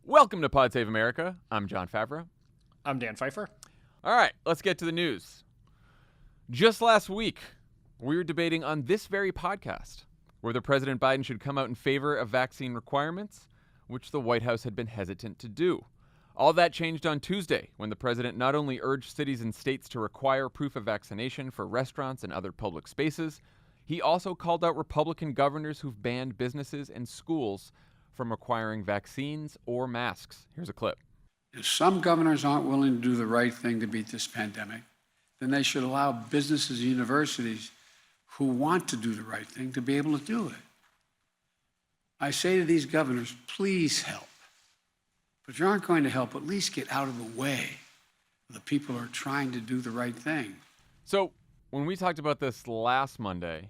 Welcome to Pod Save America. I'm Jon Favreau. I'm Dan Pfeiffer. All right, let's get to the news. Just last week, we were debating on this very podcast whether President Biden should come out in favor of vaccine requirements, which the White House had been hesitant to do. All that changed on Tuesday when the president not only urged cities and states to require proof of vaccination for restaurants and other public spaces, he also called out Republican governors who've banned businesses and schools from requiring vaccines or masks. Here's a clip. If some governors aren't willing to do the right thing to beat this pandemic, then they should allow businesses and universities who want to do the right thing to be able to do it. I say to these governors, please help. But if you aren't going to help, at least get out of the way of the people who are trying to do the right thing. So when we talked about this last Monday,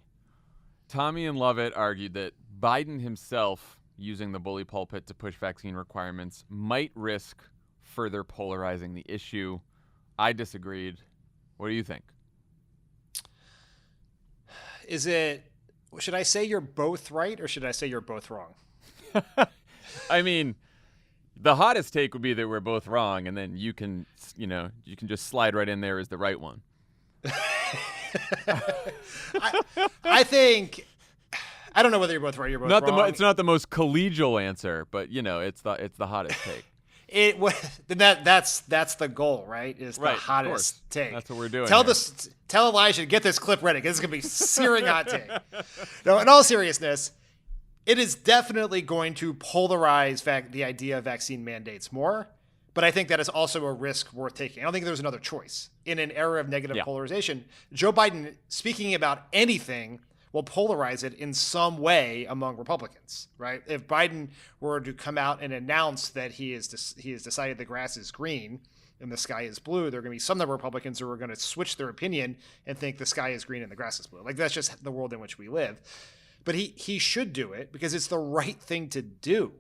Tommy and Lovett argued that Biden himself using the bully pulpit to push vaccine requirements might risk further polarizing the issue. I disagreed. What do you think? Should I say you're both right or should I say you're both wrong? I mean, the hottest take would be that we're both wrong, and then you can just slide right in there as the right one. I think, I don't know whether you're both right or you're both wrong. It's not the most collegial answer, but it's the hottest take. That's the goal, right? Is the hottest take. That's what we're doing. Tell Elijah to get this clip ready because this is gonna be searing hot take. No, in all seriousness, it is definitely going to polarize the idea of vaccine mandates more. But I think that is also a risk worth taking. I don't think there's another choice. In an era of negative polarization, Joe Biden speaking about anything will polarize it in some way among Republicans, right? If Biden were to come out and announce that he has decided the grass is green and the sky is blue, there are going to be some of the Republicans who are going to switch their opinion and think the sky is green and the grass is blue. Like, that's just the world in which we live. But he should do it because it's the right thing to do.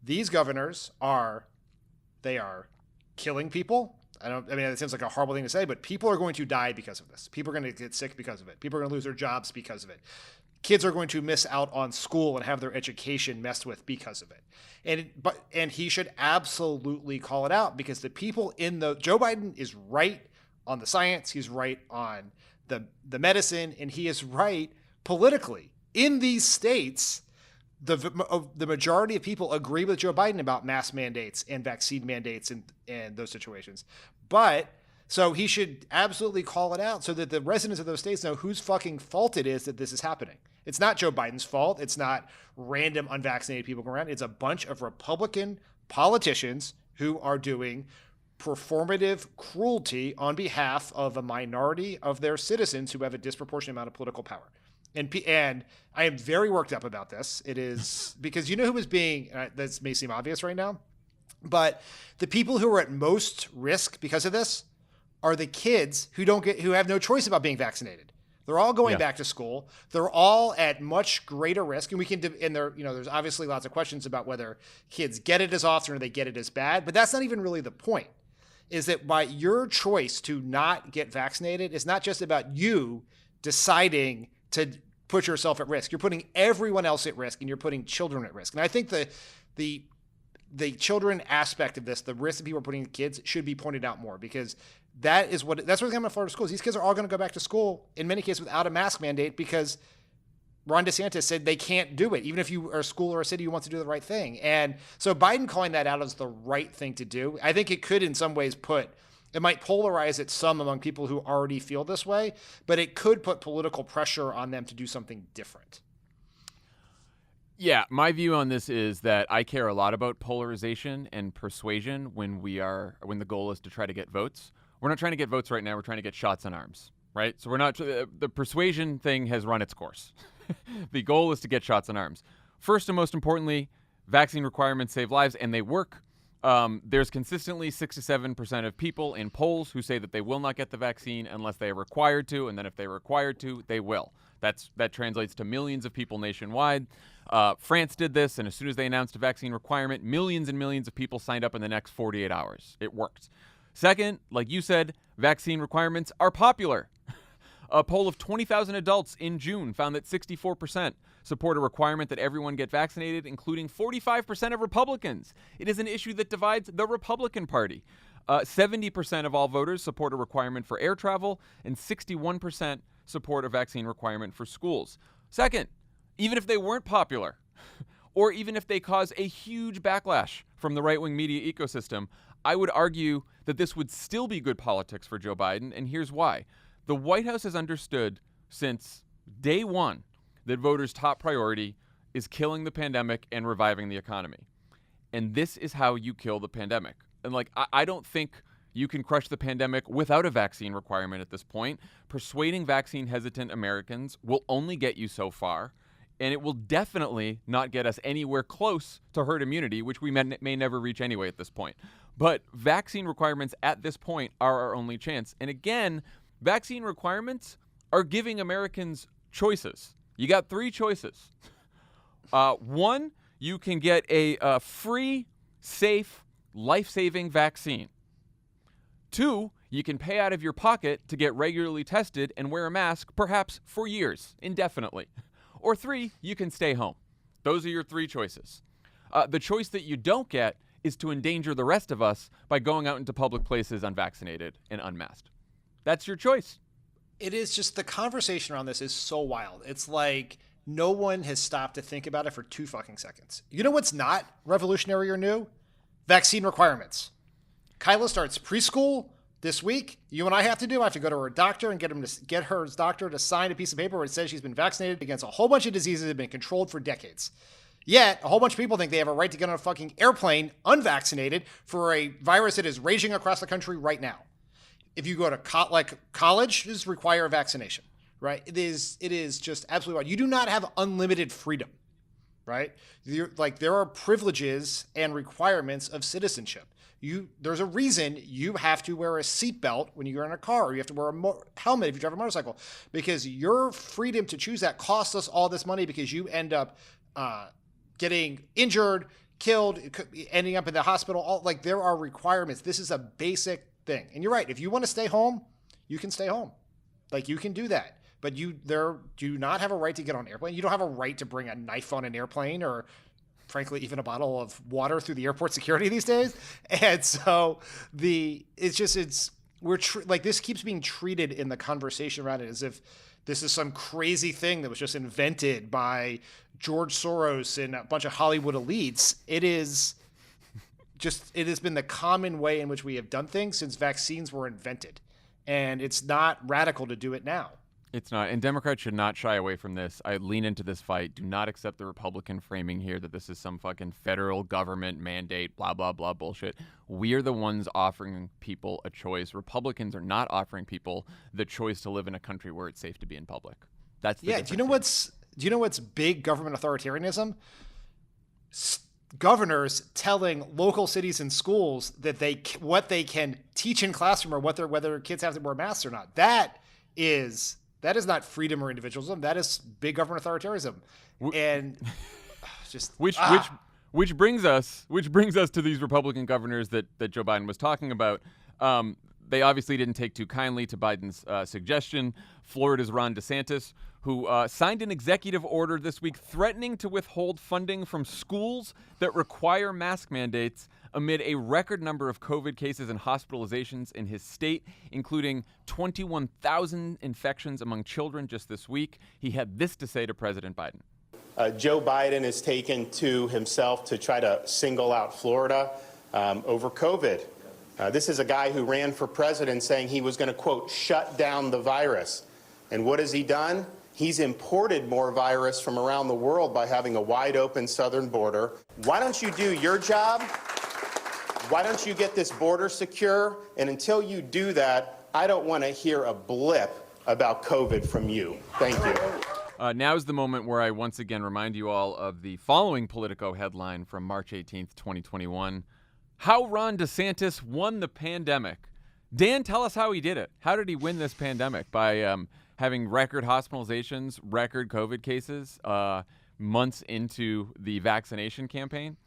These governors are killing people. It seems like a horrible thing to say, but people are going to die because of this. People are going to get sick because of it. People are going to lose their jobs because of it. Kids are going to miss out on school and have their education messed with because of it. And he should absolutely call it out because the people Joe Biden is right on the science. He's right on the medicine, and he is right politically. In these states, the majority of people agree with Joe Biden about mask mandates and vaccine mandates and those situations. But so he should absolutely call it out so that the residents of those states know whose fucking fault it is that this is happening. It's not Joe Biden's fault. It's not random unvaccinated people going around. It's a bunch of Republican politicians who are doing performative cruelty on behalf of a minority of their citizens who have a disproportionate amount of political power. And I am very worked up about this. It is because you know who was being, this may seem obvious right now, but the people who are at most risk because of this are the kids who have no choice about being vaccinated. They're all going back to school. They're all at much greater risk. And there's obviously lots of questions about whether kids get it as often or they get it as bad, but that's not even really the point. Is that by your choice to not get vaccinated, it's not just about you deciding to put yourself at risk. You're putting everyone else at risk, and you're putting children at risk. And I think the children aspect of this, the risk that people are putting in kids, should be pointed out more because that's what's going to Florida schools. These kids are all going to go back to school in many cases without a mask mandate because Ron DeSantis said they can't do it, even if you are a school or a city who wants to do the right thing. And so Biden calling that out as the right thing to do, I think it could in some ways it might polarize it some among people who already feel this way, but it could put political pressure on them to do something different. Yeah, my view on this is that I care a lot about polarization and persuasion when the goal is to try to get votes. We're not trying to get votes right now. We're trying to get shots in arms, right? So the persuasion thing has run its course. The goal is to get shots in arms. First and most importantly, vaccine requirements save lives, and they work. There's consistently 6 to 7% of people in polls who say that they will not get the vaccine unless they are required to, and then if they're required to, they will. That translates to millions of people nationwide. France did this, and as soon as they announced a vaccine requirement, millions and millions of people signed up in the next 48 hours. It worked. Second, like you said, vaccine requirements are popular. A poll of 20,000 adults in June found that 64% support a requirement that everyone get vaccinated, including 45% of Republicans. It is an issue that divides the Republican Party. 70% of all voters support a requirement for air travel, and 61% support a vaccine requirement for schools. Second, even if they weren't popular, or even if they cause a huge backlash from the right-wing media ecosystem, I would argue that this would still be good politics for Joe Biden, and here's why. The White House has understood since day one that voters' top priority is killing the pandemic and reviving the economy. And this is how you kill the pandemic. And I don't think you can crush the pandemic without a vaccine requirement at this point. Persuading vaccine-hesitant Americans will only get you so far, and it will definitely not get us anywhere close to herd immunity, which we may never reach anyway at this point. But vaccine requirements at this point are our only chance. And again, vaccine requirements are giving Americans choices. You got 3 choices. One, you can get a free, safe, life-saving vaccine. 2, you can pay out of your pocket to get regularly tested and wear a mask, perhaps for years, indefinitely. Or 3, you can stay home. Those are your 3 choices. The choice that you don't get is to endanger the rest of us by going out into public places unvaccinated and unmasked. That's your choice. It is just, the conversation around this is so wild. It's like no one has stopped to think about it for 2 fucking seconds. You know what's not revolutionary or new? Vaccine requirements. Kyla starts preschool this week. You and I have to go to her doctor and get her doctor to sign a piece of paper where it says she's been vaccinated against a whole bunch of diseases that have been controlled for decades. Yet, a whole bunch of people think they have a right to get on a fucking airplane unvaccinated for a virus that is raging across the country right now. If you go to colleges require vaccination, right? It is just absolutely wild. You do not have unlimited freedom, right? There are privileges and requirements of citizenship. There's a reason you have to wear a seatbelt when you're in a car, or you have to wear a helmet if you drive a motorcycle, because your freedom to choose that costs us all this money, because you end up getting injured, killed, ending up in the hospital. There are requirements. This is a basic thing. And you're right. If you want to stay home, you can stay home. You can do that. But you do not have a right to get on an airplane. You don't have a right to bring a knife on an airplane, or frankly, even a bottle of water through the airport security these days. And so this keeps being treated in the conversation around it as if this is some crazy thing that was just invented by George Soros and a bunch of Hollywood elites. It has been the common way in which we have done things since vaccines were invented. And it's not radical to do it now. It's not. And Democrats should not shy away from this. I lean into this fight. Do not accept the Republican framing here that this is some fucking federal government mandate, blah, blah, blah bullshit. We are the ones offering people a choice. Republicans are not offering people the choice to live in a country where it's safe to be in public. That's the difference. Do you know what's big government authoritarianism? Governors telling local cities and schools that what they can teach in classroom, or whether kids have to wear masks or not. That is not freedom or individualism. That is big government authoritarianism. And just which brings us to these Republican governors that Joe Biden was talking about. They obviously didn't take too kindly to Biden's suggestion. Florida's Ron DeSantis, who signed an executive order this week threatening to withhold funding from schools that require mask mandates amid a record number of COVID cases and hospitalizations in his state, including 21,000 infections among children just this week. He had this to say to President Biden. Joe Biden has taken to himself to try to single out Florida over COVID. This is a guy who ran for president saying he was going to, quote, shut down the virus. And what has he done? He's imported more virus from around the world by having a wide open southern border. Why don't you do your job? Why don't you get this border secure? And until you do that, I don't want to hear a blip about COVID from you. Thank you. Now is the moment where I once again remind you all of the following Politico headline from March 18th, 2021. How Ron DeSantis won the pandemic. Dan, tell us how he did it. How did he win this pandemic? By having record hospitalizations, record COVID cases, months into the vaccination campaign?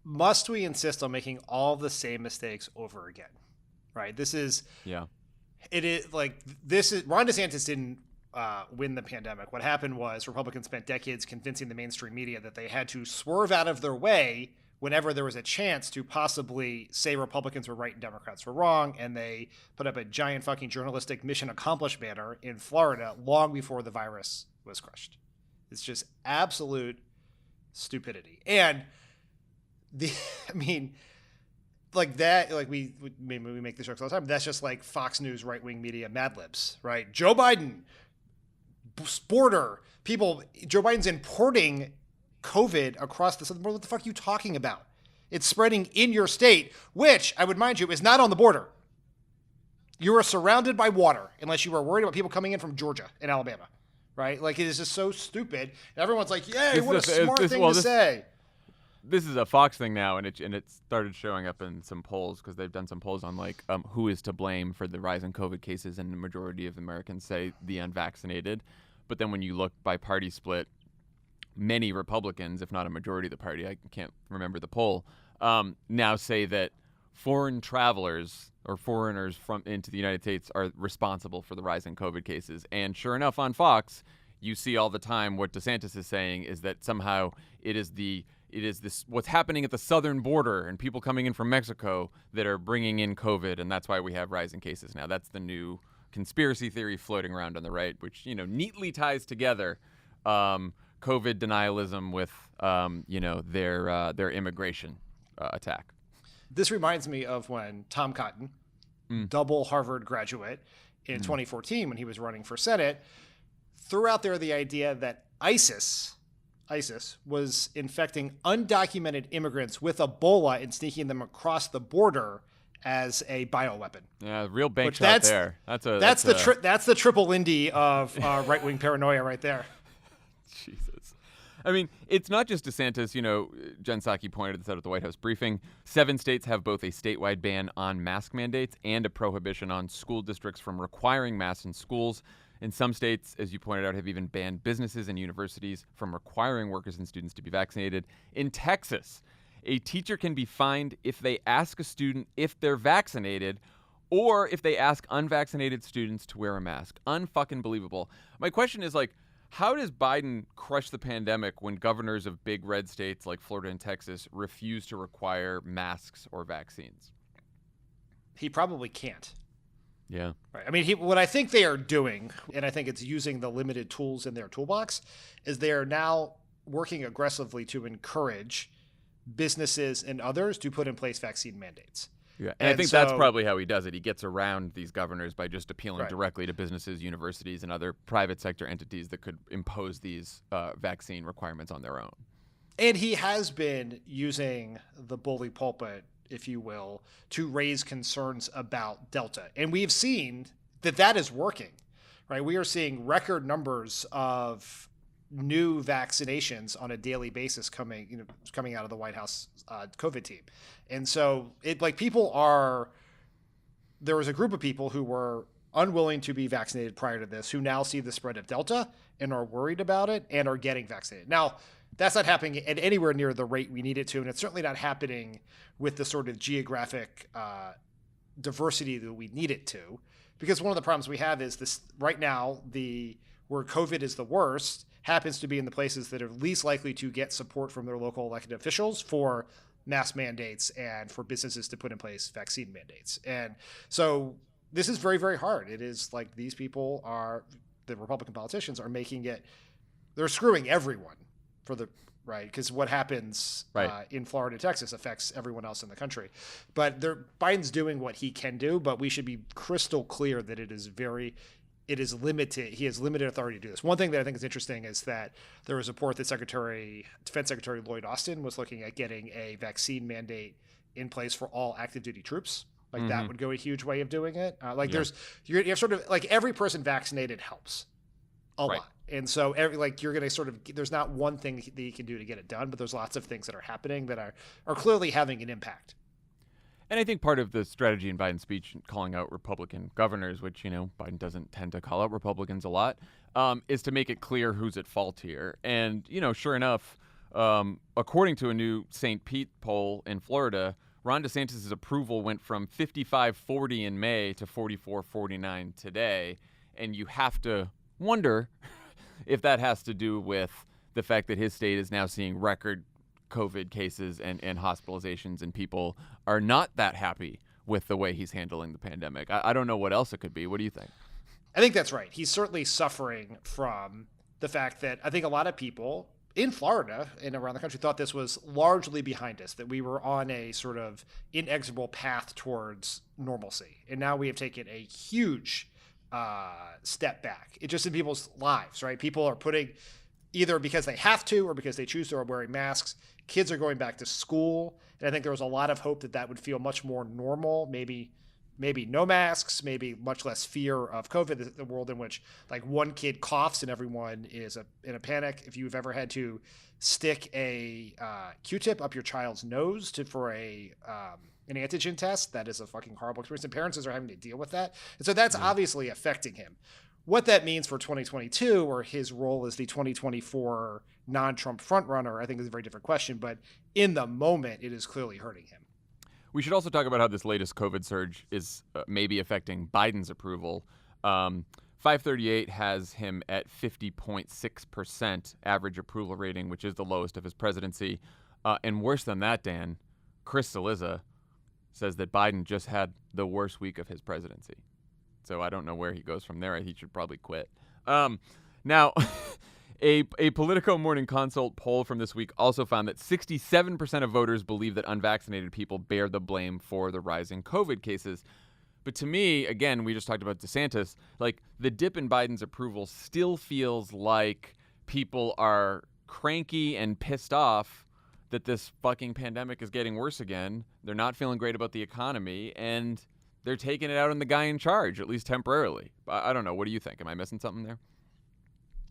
Must we insist on making all the same mistakes over again? Right? This is it is like this is Ron DeSantis didn't win the pandemic. What happened was Republicans spent decades convincing the mainstream media that they had to swerve out of their way whenever there was a chance to possibly say Republicans were right and Democrats were wrong, and they put up a giant fucking journalistic mission accomplished banner in Florida long before the virus was crushed. It's just absolute stupidity. And I mean, like that, like we make this jokes all the time. That's just like Fox News right-wing media Mad Libs, right? Joe Biden, border people. Joe Biden's importing COVID across the southern border. What the fuck are you talking about? It's spreading in your state, which I would mind you is not on the border. You are surrounded by water unless you are worried about people coming in from Georgia and Alabama, right? Like, it is just so stupid. And everyone's like, "Yay, what a smart thing to say." This is a Fox thing now, and it started showing up in some polls because they've done some polls on like who is to blame for the rise in COVID cases, and the majority of Americans say the unvaccinated. But then when you look by party split, many Republicans, if not a majority of the party, I can't remember the poll, now say that foreign travelers or foreigners from into the United States are responsible for the rise in COVID cases. And sure enough, on Fox, you see all the time what DeSantis is saying is that somehow it is this what's happening at the southern border and people coming in from Mexico that are bringing in COVID, and that's why we have rising cases now. That's the new conspiracy theory floating around on the right, which neatly ties together COVID denialism with their immigration attack. This reminds me of when Tom Cotton, double Harvard graduate, in 2014 when he was running for Senate, threw out there the idea that ISIS was infecting undocumented immigrants with Ebola and sneaking them across the border as a bioweapon. Yeah, real bank shot there. That's the triple Lindy of right-wing paranoia right there. Jesus. I mean, it's not just DeSantis. Jen Psaki pointed this out at the White House briefing. 7 states have both a statewide ban on mask mandates and a prohibition on school districts from requiring masks in schools. And some states, as you pointed out, have even banned businesses and universities from requiring workers and students to be vaccinated. In Texas, a teacher can be fined if they ask a student if they're vaccinated or if they ask unvaccinated students to wear a mask. Unfucking believable. My question is, how does Biden crush the pandemic when governors of big red states like Florida and Texas refuse to require masks or vaccines? He probably can't. Yeah. Right. I mean, what I think they are doing, and I think it's using the limited tools in their toolbox, is they are now working aggressively to encourage businesses and others to put in place vaccine mandates. Yeah, and I think that's probably how he does it. He gets around these governors by just appealing directly to businesses, universities, and other private sector entities that could impose these vaccine requirements on their own. And he has been using the bully pulpit, if you will, to raise concerns about Delta. And we've seen that is working, right? We are seeing record numbers of new vaccinations on a daily basis coming out of the White House COVID team. And so there was a group of people who were unwilling to be vaccinated prior to this, who now see the spread of Delta and are worried about it and are getting vaccinated. Now, that's not happening at anywhere near the rate we need it to, and it's certainly not happening with the sort of geographic diversity that we need it to, because one of the problems we have is this right now, where COVID is the worst happens to be in the places that are least likely to get support from their local elected officials for mask mandates and for businesses to put in place vaccine mandates. And so this is very, very hard. It is like these people the Republican politicians are making it, they're screwing everyone right? Because what happens in Florida, Texas affects everyone else in the country. But Biden's doing what he can do, but we should be crystal clear that it is limited. He has limited authority to do this. One thing that I think is interesting is that there was a report that Defense Secretary Lloyd Austin was looking at getting a vaccine mandate in place for all active duty troops. That would go a huge way of doing it. You have sort of like every person vaccinated helps a lot. And so you're going to sort of, there's not one thing that you can do to get it done, but there's lots of things that are happening that are clearly having an impact. And I think part of the strategy in Biden's speech, calling out Republican governors, which, Biden doesn't tend to call out Republicans a lot, is to make it clear who's at fault here. And, sure enough, according to a new St. Pete poll in Florida, Ron DeSantis' approval went from 55-40 in May to 44-49 today. And you have to wonder if that has to do with the fact that his state is now seeing record COVID cases and hospitalizations, and people are not that happy with the way he's handling the pandemic. I don't know what else it could be. What do you think? I think that's right. He's certainly suffering from the fact that I think a lot of people in Florida and around the country thought this was largely behind us, that we were on a sort of inexorable path towards normalcy. And now we have taken a huge step back. It just in people's lives, right? People are putting, either because they have to or because they choose to, are wearing masks. Kids are going back to school. And I think there was a lot of hope that that would feel much more normal, maybe no masks, maybe much less fear of COVID, the world in which like one kid coughs and everyone is in a panic. If you've ever had to stick a Q-tip up your child's nose for an antigen test, that is a fucking horrible experience. And parents are having to deal with that. And so that's obviously affecting him. What that means for 2022 or his role as the 2024 non-Trump frontrunner, I think is a very different question. But in the moment, it is clearly hurting him. We should also talk about how this latest COVID surge is maybe affecting Biden's approval. 538 has him at 50.6% average approval rating, which is the lowest of his presidency. And worse than that, Dan, Chris Cillizza says that Biden just had the worst week of his presidency. So I don't know where he goes from there. He should probably quit. Now, a Politico Morning Consult poll from this week also found that 67% of voters believe that unvaccinated people bear the blame for the rising COVID cases. But to me, again, we just talked about DeSantis, like the dip in Biden's approval still feels like people are cranky and pissed off that this fucking pandemic is getting worse again. They're not feeling great about the economy, and they're taking it out on the guy in charge, at least temporarily. I don't know. What do you think? Am I missing something there?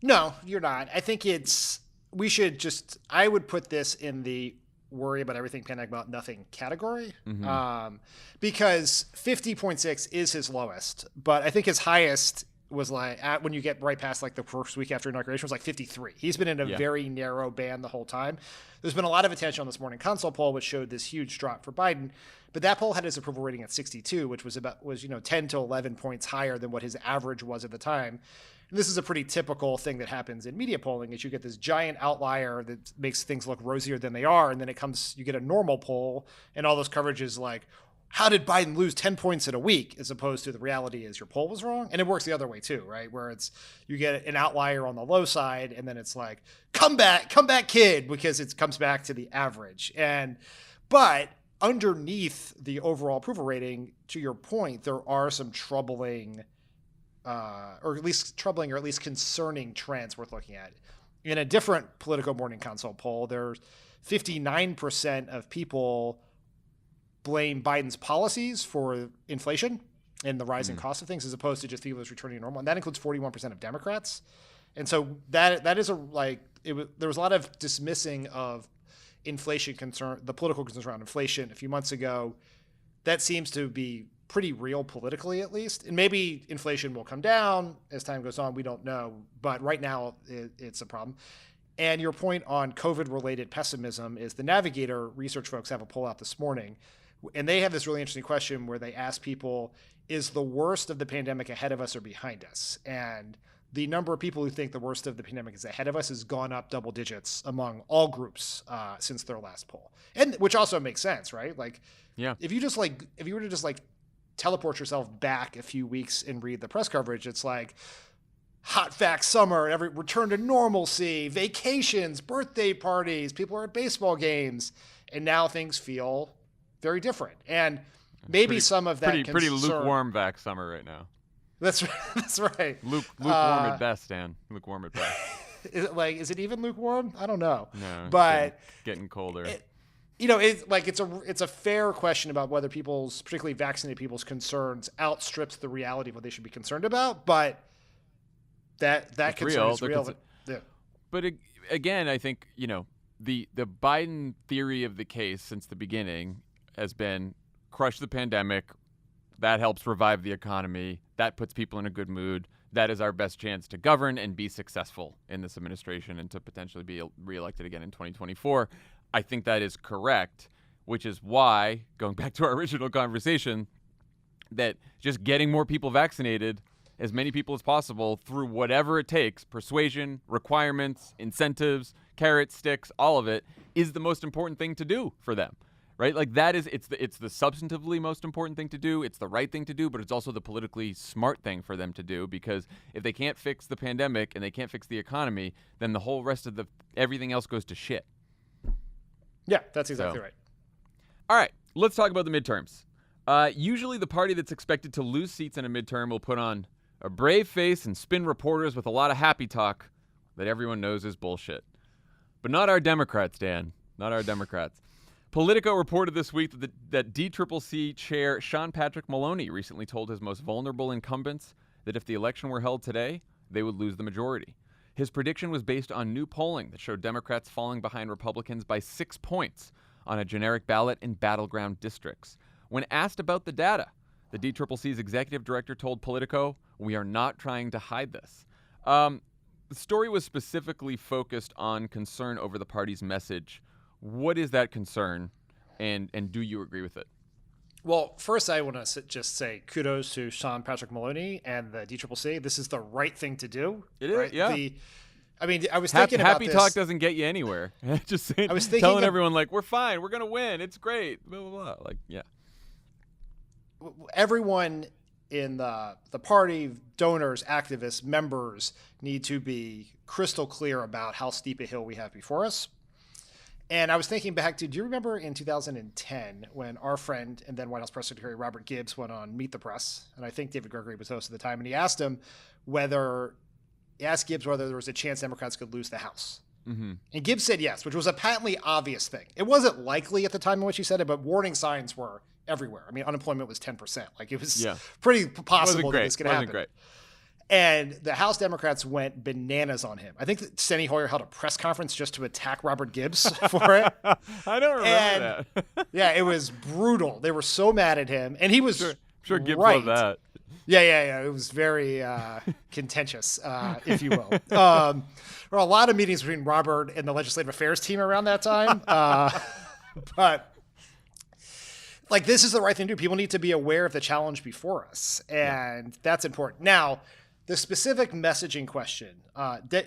No, you're not. I think I would put this in the worry about everything, panic about nothing category. Because 50.6 is his lowest, but I think his highest was like when you get right past like the first week after inauguration was like 53. He's been in a very narrow band the whole time. There's been a lot of attention on this Morning Consult poll, which showed this huge drop for Biden, but that poll had his approval rating at 62, which was 10 to 11 points higher than what his average was at the time. And this is a pretty typical thing that happens in media polling, is you get this giant outlier that makes things look rosier than they are, and then you get a normal poll, and all those coverages like, how did Biden lose 10 points in a week, as opposed to the reality is your poll was wrong. And it works the other way too, right? Where you get an outlier on the low side, and then it's like, come back kid, because it comes back to the average. But underneath the overall approval rating, to your point, there are some troubling or at least concerning trends worth looking at. In a different Politico Morning Consult poll, there's 59% of people blame Biden's policies for inflation and the rising cost of things, as opposed to just people who's returning to normal. And that includes 41% of Democrats. And so that is there was a lot of dismissing of inflation concern, the political concerns around inflation a few months ago. That seems to be pretty real politically, at least. And maybe inflation will come down as time goes on. We don't know. But right now it's a problem. And your point on COVID-related pessimism is the Navigator research folks have a poll out this morning, and they have this really interesting question where they ask people, is the worst of the pandemic ahead of us or behind us? And the number of people who think the worst of the pandemic is ahead of us has gone up double digits among all groups since their last poll. And which also makes sense, right? Like, if you were to just teleport yourself back a few weeks and read the press coverage, it's like hot vax summer, every return to normalcy, vacations, birthday parties, people are at baseball games, and now things feel very different. And maybe some of that pretty lukewarm vax summer right now. That's right. Lukewarm at best, Dan. Lukewarm at best. Is it even lukewarm? I don't know. No, but getting colder. It's a fair question about whether particularly vaccinated people's concerns outstrips the reality of what they should be concerned about. But that concern is real. But again, I think the Biden theory of the case since the beginning has been crush the pandemic. That helps revive the economy. That puts people in a good mood. That is our best chance to govern and be successful in this administration and to potentially be reelected again in 2024. I think that is correct. which is why, going back to our original conversation, that just getting more people vaccinated, as many people as possible, through whatever it takes, persuasion, requirements, incentives, carrots, sticks, all of it, is the most important thing to do for them. Right? Like that is, it's the substantively most important thing to do. It's the right thing to do, but it's also the politically smart thing for them to do, because if they can't fix the pandemic and they can't fix the economy, then the whole rest of everything else goes to shit. Yeah, that's exactly right. All right, let's talk about the midterms. Usually the party that's expected to lose seats in a midterm will put on a brave face and spin reporters with a lot of happy talk that everyone knows is bullshit. But not our Democrats, Dan. Not our Democrats. Politico reported this week that DCCC Chair Sean Patrick Maloney recently told his most vulnerable incumbents that if the election were held today, they would lose the majority. His prediction was based on new polling that showed Democrats falling behind Republicans by 6 points on a generic ballot in battleground districts. When asked about the data, the DCCC's executive director told Politico, "We are not trying to hide this." The story was specifically focused on concern over the party's message. What is that concern, and do you agree with it? Well, first I want to just say kudos to Sean Patrick Maloney and the DCCC. This is the right thing to do. It is, right? yeah. I was thinking about happy this. talk doesn't get you anywhere. Just saying, I was thinking telling everyone, like, we're fine, we're going to win, it's great, blah, blah, blah. Like, yeah. Everyone in the party, donors, activists, members, need to be crystal clear about how steep a hill we have before us. And I was thinking back to, do you remember in 2010 when our friend and then White House Press Secretary Robert Gibbs went on Meet the Press? And I think David Gregory was host at the time. And he asked Gibbs whether there was a chance Democrats could lose the House. Mm-hmm. And Gibbs said yes, which was a patently obvious thing. It wasn't likely at the time in which he said it, but warning signs were everywhere. I mean, unemployment was 10%. Like, it was pretty possible that this could happen. Great. And the House Democrats went bananas on him. I think that Steny Hoyer held a press conference just to attack Robert Gibbs for it. I don't remember that. Yeah, it was brutal. They were so mad at him. And he was sure Gibbs right. loved that. Yeah. It was very contentious, if you will. There were a lot of meetings between Robert and the Legislative Affairs team around that time. But like, this is the right thing to do. People need to be aware of the challenge before us. And that's important. Now, the specific messaging question,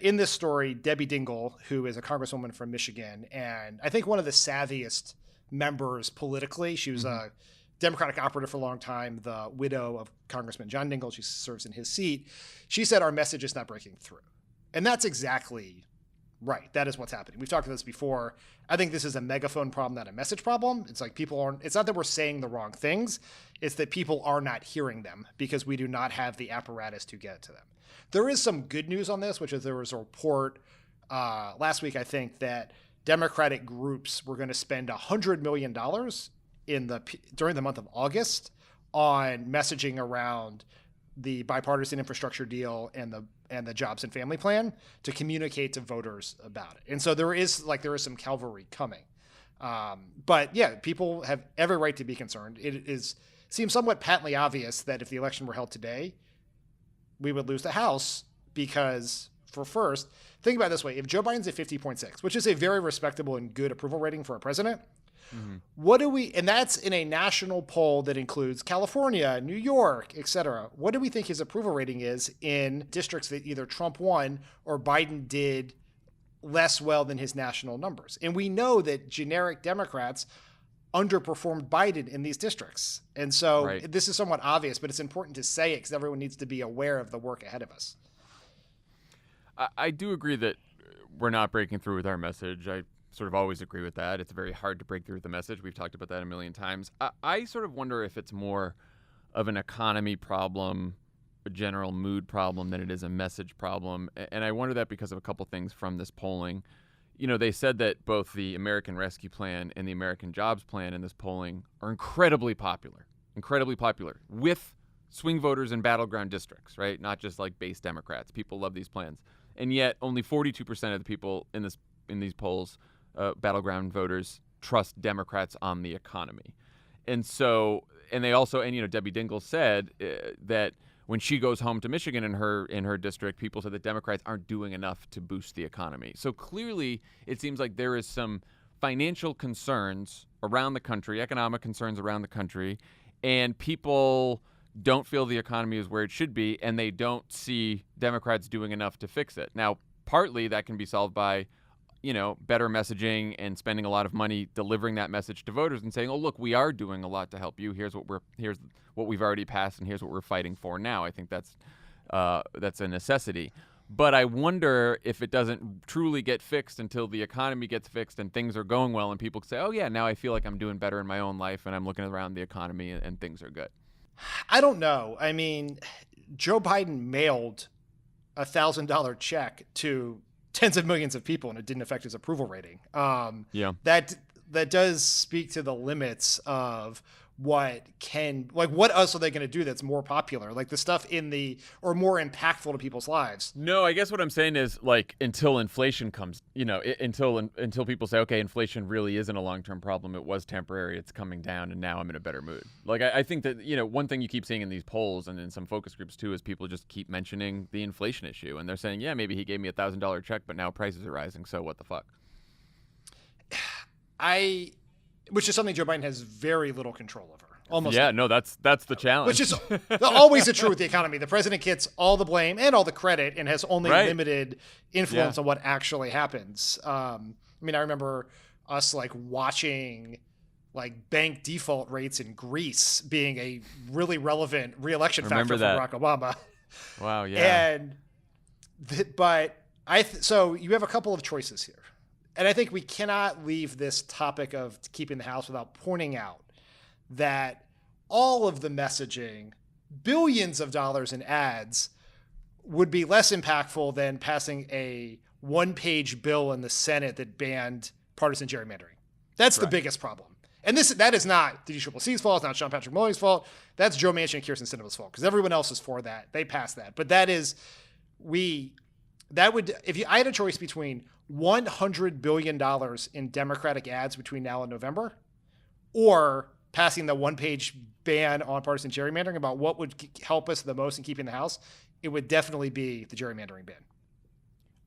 in this story, Debbie Dingell, who is a congresswoman from Michigan, and I think one of the savviest members politically, she was a Democratic operative for a long time, the widow of Congressman Jon Dingell, she serves in his seat. She said our message is not breaking through. And that's exactly right. That is what's happening. We've talked about this before. I think this is a megaphone problem, not a message problem. It's like it's not that we're saying the wrong things. It's that people are not hearing them because we do not have the apparatus to get to them. There is some good news on this, which is there was a report last week, I think, that Democratic groups were going to spend $100 million during the month of August on messaging around the bipartisan infrastructure deal and the jobs and family plan to communicate to voters about it. And so there is some cavalry coming. But yeah, people have every right to be concerned. It seems somewhat patently obvious that if the election were held today, we would lose the House because, think about it this way. If Joe Biden's at 50.6, which is a very respectable and good approval rating for a president, and that's in a national poll that includes California, New York, et cetera. What do we think his approval rating is in districts that either Trump won or Biden did less well than his national numbers? And we know that generic Democrats underperformed Biden in these districts. And so This is somewhat obvious, but it's important to say it because everyone needs to be aware of the work ahead of us. I do agree that we're not breaking through with our message. I sort of always agree with that. It's very hard to break through with the message. We've talked about that a million times. I sort of wonder if it's more of an economy problem, a general mood problem, than it is a message problem. And I wonder that because of a couple things from this polling. You know, they said that both the American Rescue Plan and the American Jobs Plan in this polling are incredibly popular with swing voters in battleground districts, right? Not just like base Democrats. People love these plans. And yet only 42% of the people in these polls, battleground voters, trust Democrats on the economy. And so, Debbie Dingell said that when she goes home to Michigan in her district, people said that Democrats aren't doing enough to boost the economy. So clearly, it seems like there is some financial concerns around the country, economic concerns around the country, and people don't feel the economy is where it should be, and they don't see Democrats doing enough to fix it. Now, partly that can be solved by, better messaging and spending a lot of money delivering that message to voters and saying, "Oh, look, we are doing a lot to help you. Here's what we've already passed, and here's what we're fighting for now." I think that's a necessity. But I wonder if it doesn't truly get fixed until the economy gets fixed and things are going well, and people say, "Oh yeah, now I feel like I'm doing better in my own life, and I'm looking around the economy and things are good." I don't know. I mean, Joe Biden mailed $1,000 check to tens of millions of people, and it didn't affect his approval rating. That does speak to the limits of what else are they going to do that's more popular, like the stuff or more impactful to people's lives. No, I guess what I'm saying is, like, until inflation comes, until people say, okay, inflation really isn't a long-term problem. It was temporary. It's coming down, and now I'm in a better mood. Like, I think that, one thing you keep seeing in these polls and in some focus groups too is people just keep mentioning the inflation issue, and they're saying, yeah, maybe he gave me $1,000 check, but now prices are rising. So what the fuck? Which is something Joe Biden has very little control over. Almost. Yeah, no, that's the challenge. Which is always the truth with the economy. The president gets all the blame and all the credit and has only limited influence on what actually happens. I remember us watching bank default rates in Greece being a really relevant re-election factor for Barack Obama. Wow, yeah. So you have a couple of choices here. And I think we cannot leave this topic of keeping the House without pointing out that all of the messaging, billions of dollars in ads, would be less impactful than passing a one-page bill in the Senate that banned partisan gerrymandering. That's the biggest problem. And that is not the DCCC's fault. It's not Sean Patrick Maloney's fault. That's Joe Manchin and Kyrsten Sinema's fault, because everyone else is for that. They passed that. But if I had a choice between $100 billion in Democratic ads between now and November, or passing the one-page ban on partisan gerrymandering, about what would help us the most in keeping the House, it would definitely be the gerrymandering ban.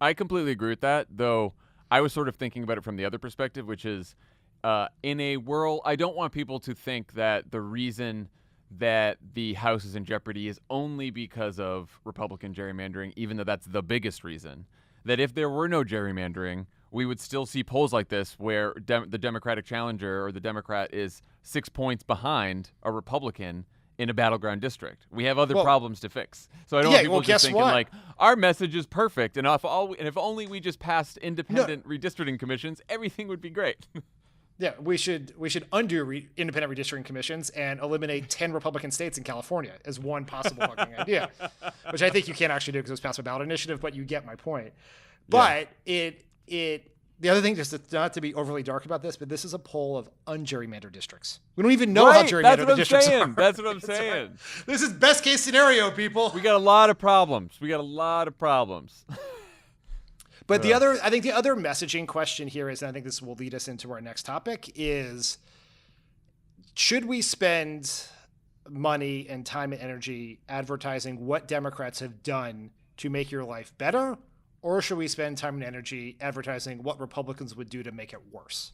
I completely agree with that, though I was sort of thinking about it from the other perspective, which is in a world, I don't want people to think that the reason that the House is in jeopardy is only because of Republican gerrymandering, even though that's the biggest reason. That if there were no gerrymandering, we would still see polls like this where the Democratic challenger or the Democrat is 6 points behind a Republican in a battleground district. We have other problems to fix. So I don't want people just thinking our message is perfect, and if only we just passed independent redistricting commissions, everything would be great. Yeah, we should undo independent redistricting commissions and eliminate 10 Republican states in California as one possible fucking idea, which I think you can't actually do because it was passed by ballot initiative, but you get my point. But the other thing, just not to be overly dark about this, but this is a poll of ungerrymandered districts. We don't even know how gerrymandered the districts are. That's what I'm saying. Right. This is best case scenario, people. We got a lot of problems. But I think the other messaging question here is, and I think this will lead us into our next topic, is should we spend money and time and energy advertising what Democrats have done to make your life better, or should we spend time and energy advertising what Republicans would do to make it worse?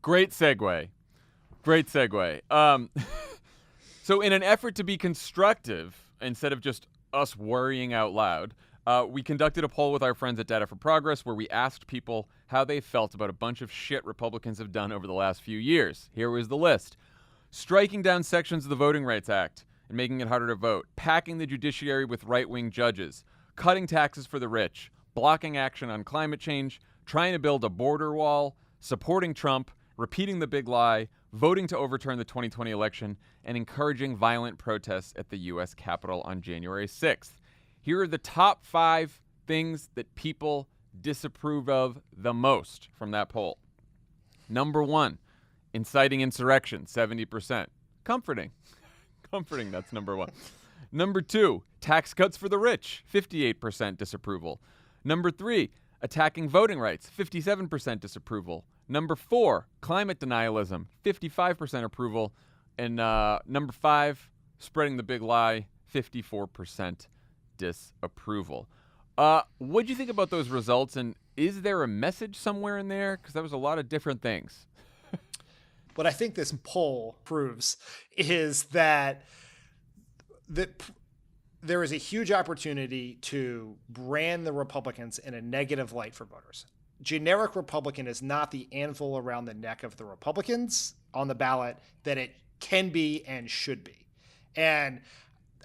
Great segue. So in an effort to be constructive, instead of just us worrying out loud, we conducted a poll with our friends at Data for Progress where we asked people how they felt about a bunch of shit Republicans have done over the last few years. Here was the list. Striking down sections of the Voting Rights Act and making it harder to vote. Packing the judiciary with right-wing judges. Cutting taxes for the rich. Blocking action on climate change. Trying to build a border wall. Supporting Trump. Repeating the big lie. Voting to overturn the 2020 election. And encouraging violent protests at the U.S. Capitol on January 6th. Here are the top 5 things that people disapprove of the most from that poll. Number 1, inciting insurrection, 70%. Comforting, that's number 1. Number 2, tax cuts for the rich, 58% disapproval. Number 3, attacking voting rights, 57% disapproval. Number 4, climate denialism, 55% approval. And number 5, spreading the big lie, 54% disapproval. What do you think about those results, and is there a message somewhere in there? Because there was a lot of different things. What I think this poll proves is that there is a huge opportunity to brand the Republicans in a negative light for voters. Generic Republican is not the anvil around the neck of the Republicans on the ballot that it can be and should be. And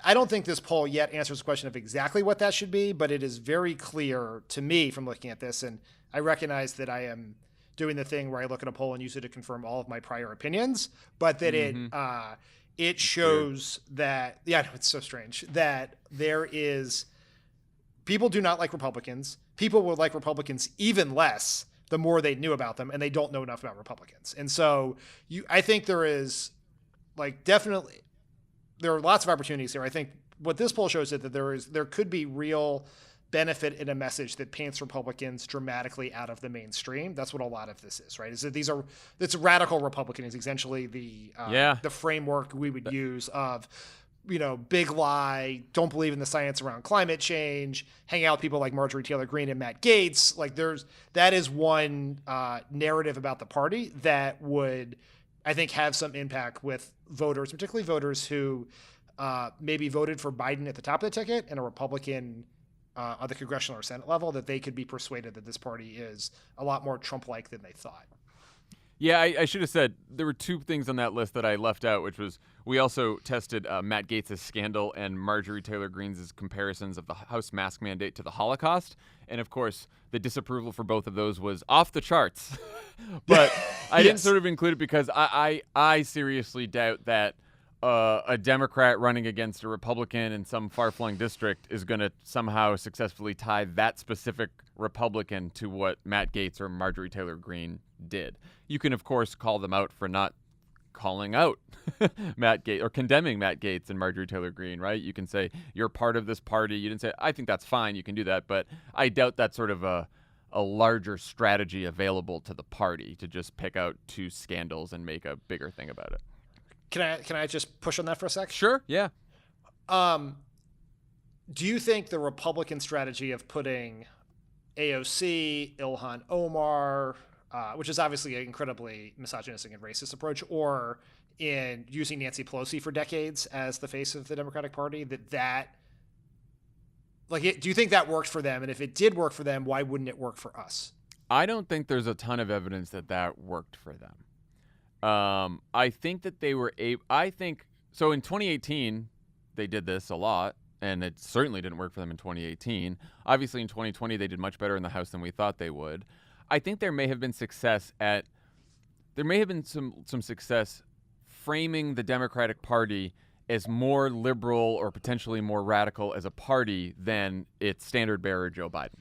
I don't think this poll yet answers the question of exactly what that should be, but it is very clear to me from looking at this. And I recognize that I am doing the thing where I look at a poll and use it to confirm all of my prior opinions, but that it shows that, it's so strange that there is, people do not like Republicans. People will like Republicans even less the more they knew about them, and they don't know enough about Republicans. And so I think there is definitely, there are lots of opportunities here. I think what this poll shows is that there could be real benefit in a message that paints Republicans dramatically out of the mainstream. That's what a lot of this is, right? Is that it's radical Republican is essentially the framework we would use of, big lie, don't believe in the science around climate change, hang out with people like Marjorie Taylor Greene and Matt Gaetz. That is one narrative about the party that would, I think, have some impact with voters, particularly voters who maybe voted for Biden at the top of the ticket and a Republican on the congressional or Senate level, that they could be persuaded that this party is a lot more Trump-like than they thought. Yeah, I should have said there were two things on that list that I left out, which was we also tested Matt Gaetz' scandal and Marjorie Taylor Greene's comparisons of the House mask mandate to the Holocaust. And, of course, the disapproval for both of those was off the charts. But I didn't sort of include it because I seriously doubt that a Democrat running against a Republican in some far-flung district is going to somehow successfully tie that specific Republican to what Matt Gaetz or Marjorie Taylor Greene did. You can, of course, call them out for not calling out Matt Gaetz or condemning Matt Gaetz and Marjorie Taylor Greene, right? You can say, you're part of this party. You didn't say, I think that's fine. You can do that. But I doubt that's sort of a larger strategy available to the party to just pick out two scandals and make a bigger thing about it. Can I just push on that for a sec? Sure, yeah. Do you think the Republican strategy of putting AOC, Ilhan Omar, which is obviously an incredibly misogynistic and racist approach, or in using Nancy Pelosi for decades as the face of the Democratic Party, do you think that worked for them? And if it did work for them, why wouldn't it work for us? I don't think there's a ton of evidence that worked for them. I think that they were so in 2018, they did this a lot, and it certainly didn't work for them in 2018. Obviously, in 2020, they did much better in the House than we thought they would. I think there may have been some success framing the Democratic Party as more liberal or potentially more radical as a party than its standard bearer, Joe Biden.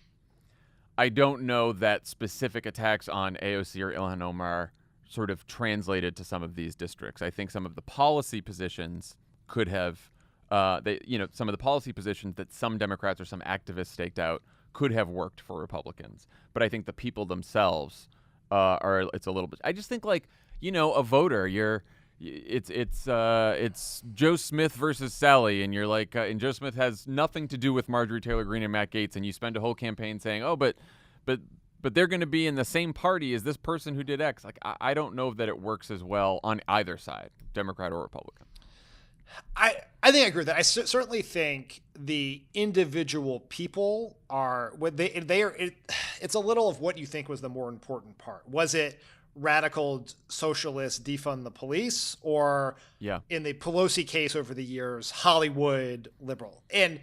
I don't know that specific attacks on AOC or Ilhan Omar sort of translated to some of these districts. I think some of the policy positions could have, some of the policy positions that some Democrats or some activists staked out could have worked for Republicans. But I think the people themselves it's a little bit. I just think a voter, it's Joe Smith versus Sally, and you're like, and Joe Smith has nothing to do with Marjorie Taylor Greene and Matt Gaetz, and you spend a whole campaign saying, oh, but they're going to be in the same party as this person who did X. I don't know that it works as well on either side, Democrat or Republican. I think I agree with that. I certainly think the individual people are what they are. It's a little of what you think was the more important part. Was it radical socialist defund the police, or in the Pelosi case over the years, Hollywood liberal? And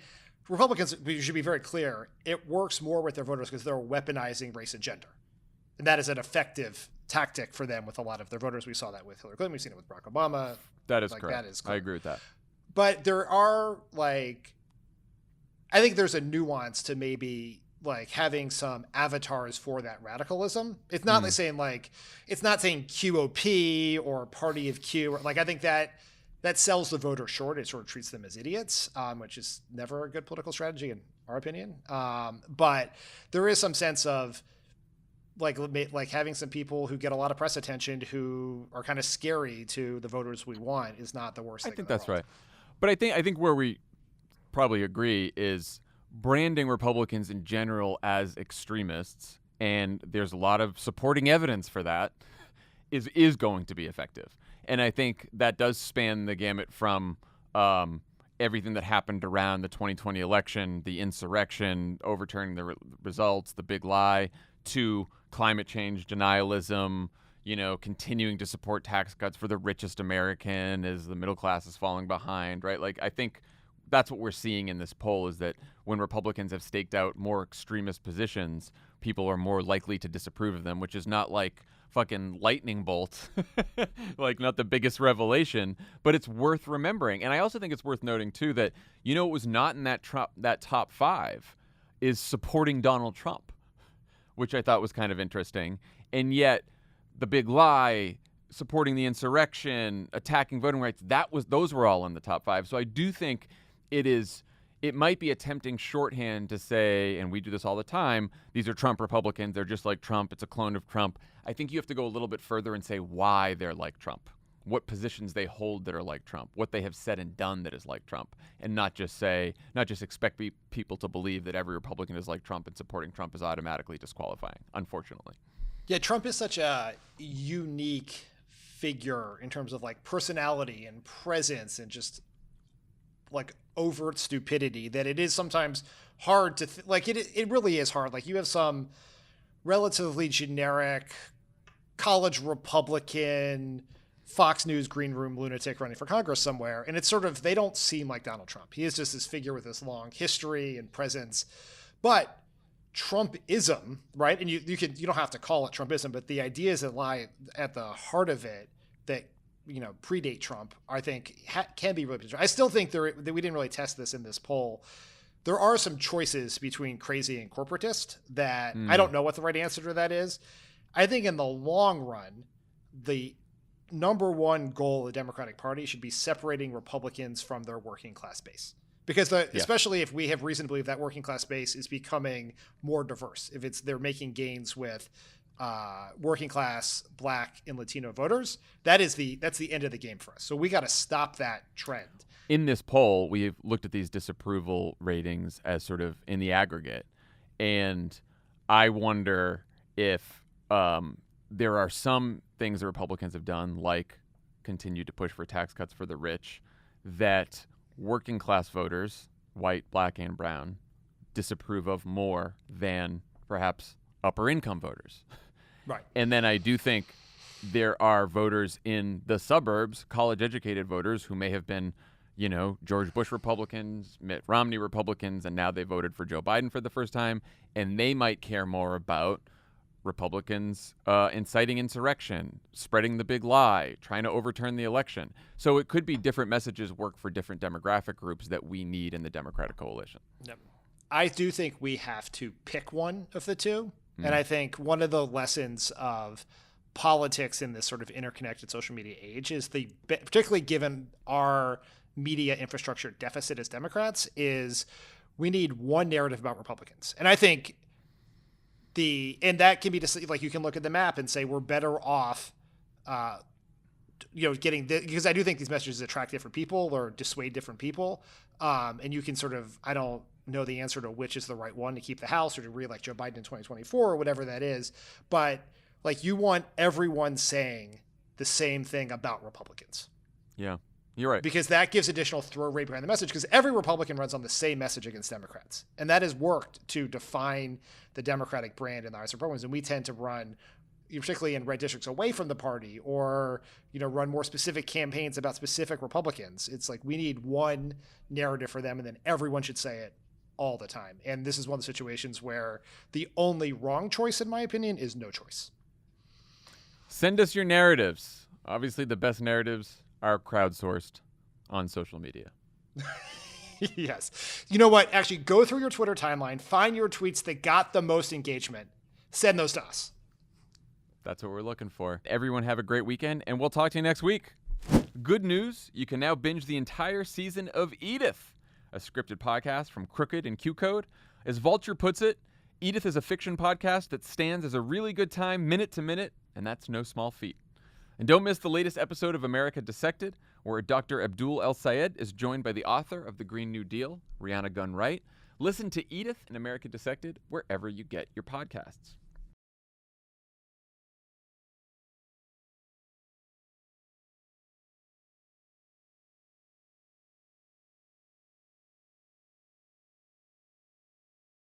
Republicans, we should be very clear, it works more with their voters because they're weaponizing race and gender. And that is an effective tactic for them with a lot of their voters. We saw that with Hillary Clinton. We've seen it with Barack Obama. That is correct. That is correct. I agree with that. But there are I think there's a nuance to maybe having some avatars for that radicalism. It's not it's not saying QOP or Party of Q. Or, I think that sells the voter short. It sort of treats them as idiots, which is never a good political strategy in our opinion. But there is some sense of having some people who get a lot of press attention who are kind of scary to the voters we want is not the worst thing. I think that's right. But I think where we probably agree is branding Republicans in general as extremists and there's a lot of supporting evidence for that, is going to be effective. And I think that does span the gamut from everything that happened around the 2020 election, the insurrection, overturning the results, the big lie, to climate change denialism, continuing to support tax cuts for the richest American as the middle class is falling behind, right? Like, I think that's what we're seeing in this poll, is that when Republicans have staked out more extremist positions, people are more likely to disapprove of them, which is not like fucking lightning bolt, like not the biggest revelation, but it's worth remembering. And I also think it's worth noting too that, what was not in that top 5 is supporting Donald Trump, which I thought was kind of interesting. And yet the big lie, supporting the insurrection, attacking voting rights, those were all in the top 5. So I do think it might be a tempting shorthand to say, and we do this all the time, these are Trump Republicans, they're just like Trump, it's a clone of Trump. I think you have to go a little bit further and say why they're like Trump, what positions they hold that are like Trump, what they have said and done that is like Trump, and not just expect people to believe that every Republican is like Trump and supporting Trump is automatically disqualifying, unfortunately. Yeah, Trump is such a unique figure in terms of like personality and presence and just like overt stupidity that it is sometimes hard to it really is hard. Like, you have some relatively generic college Republican Fox News green room lunatic running for Congress somewhere, and it's sort of, they don't seem like Donald Trump. He is just this figure with this long history and presence. But Trumpism, right? And you don't have to call it Trumpism, but the ideas that lie at the heart of it that predate Trump, I think can be really. I still think that we didn't really test this in this poll. There are some choices between crazy and corporatist that I don't know what the right answer to that is. I think in the long run, the number one goal of the Democratic Party should be separating Republicans from their working class base. Because especially if we have reason to believe that working class base is becoming more diverse, if they're making gains with working class Black and Latino voters, that's the end of the game for us. So we got to stop that trend. In this poll, we've looked at these disapproval ratings as sort of in the aggregate, and I wonder if there are some things that Republicans have done, like continue to push for tax cuts for the rich, that working class voters, white, Black, and brown, disapprove of more than perhaps upper income voters. Right. And then I do think there are voters in the suburbs, college educated voters, who may have been, George Bush Republicans, Mitt Romney Republicans, and now they voted for Joe Biden for the first time, and they might care more about Republicans inciting insurrection, spreading the big lie, trying to overturn the election. So it could be different messages work for different demographic groups that we need in the Democratic coalition. Yep. I do think we have to pick one of the two. And I think one of the lessons of politics in this sort of interconnected social media age is particularly given our media infrastructure deficit as Democrats, is we need one narrative about Republicans. And I think and that can be just like, you can look at the map and say we're better off, because I do think these messages attract different people or dissuade different people. And you can sort of, I don't know the answer to which is the right one to keep the House or to re-elect Joe Biden in 2024 or whatever that is. But like, you want everyone saying the same thing about Republicans. Yeah, you're right. Because that gives additional throw rate behind the message, because every Republican runs on the same message against Democrats. And that has worked to define the Democratic brand in the eyes of Republicans. And we tend to run, particularly in red districts, away from the party, or, run more specific campaigns about specific Republicans. It's like, we need one narrative for them, and then everyone should say it all the time. And this is one of the situations where the only wrong choice, in my opinion, is no choice. Send us your narratives. Obviously, the best narratives are crowdsourced on social media. Yes. You know what? Actually, go through your Twitter timeline, find your tweets that got the most engagement, send those to us. That's what we're looking for. Everyone have a great weekend, and we'll talk to you next week. Good news, you can now binge the entire season of Edith, a scripted podcast from Crooked and Q-Code. As Vulture puts it, Edith is a fiction podcast that stands as a really good time minute to minute, and that's no small feat. And don't miss the latest episode of America Dissected, where Dr. Abdul El-Sayed is joined by the author of The Green New Deal, Rihanna Gunn Wright. Listen to Edith and America Dissected wherever you get your podcasts.